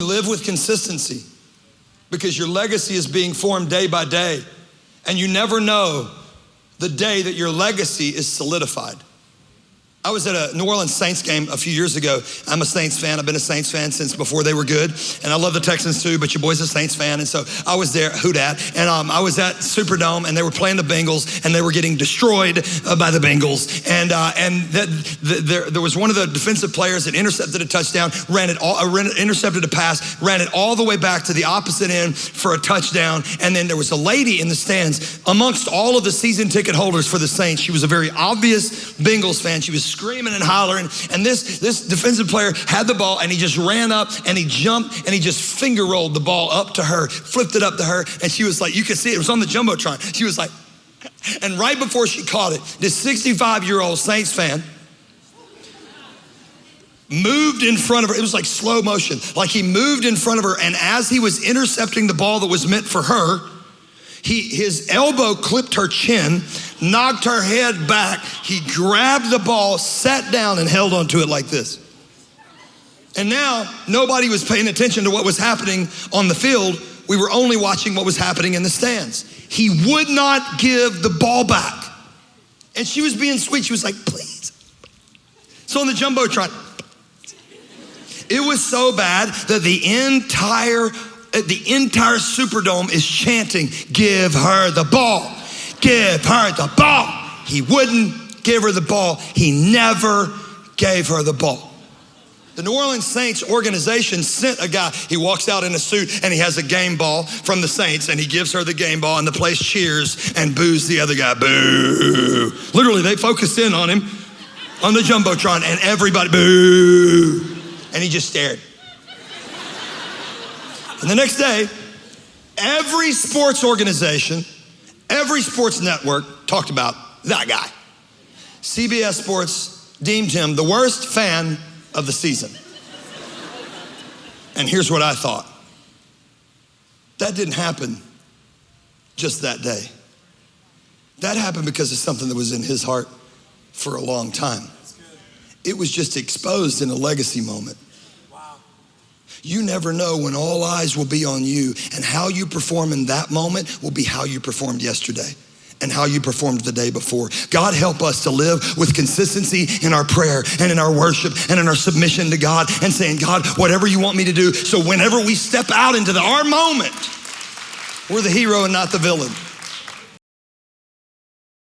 Live with consistency because your legacy is being formed day by day, and you never know the day that your legacy is solidified. I was at a New Orleans Saints game a few years ago. I'm a Saints fan. I've been a Saints fan since before they were good. And I love the Texans too, but your boy's a Saints fan. And so I was there, who dat? And I was at Superdome and they were playing the Bengals and they were getting destroyed by the Bengals. And there was one of the defensive players that intercepted a touchdown, intercepted a pass, ran it all the way back to the opposite end for a touchdown. And then there was a lady in the stands amongst all of the season ticket holders for the Saints. She was a very obvious Bengals fan. She was screaming and hollering, and this defensive player had the ball and he just ran up and he jumped and he just finger rolled the ball up to her, flipped it up to her, and she was like, you could see it was on the Jumbotron. She was like, and right before she caught it, this 65-year-old Saints fan moved in front of her. It was like slow motion. Like he moved in front of her, and as he was intercepting the ball that was meant for her, his elbow clipped her chin, knocked her head back. He grabbed the ball, sat down, and held onto it like this. And now nobody was paying attention to what was happening on the field. We were only watching what was happening in the stands. He would not give the ball back. And she was being sweet. She was like, please. So on the Jumbotron, it was so bad that the entire Superdome is chanting, give her the ball, give her the ball. He wouldn't give her the ball. He never gave her the ball. The New Orleans Saints organization sent a guy. He walks out in a suit and he has a game ball from the Saints and he gives her the game ball and the place cheers and boos the other guy. Boo. Literally, they focused in on him on the Jumbotron and everybody boo. And he just stared. And the next day, every sports organization, every sports network talked about that guy. CBS Sports deemed him the worst fan of the season. And here's what I thought. That didn't happen just that day. That happened because of something that was in his heart for a long time. It was just exposed in a legacy moment. You never know when all eyes will be on you, and how you perform in that moment will be how you performed yesterday and how you performed the day before. God help us to live with consistency in our prayer and in our worship and in our submission to God and saying, God, whatever you want me to do. So whenever we step out into our moment, we're the hero and not the villain.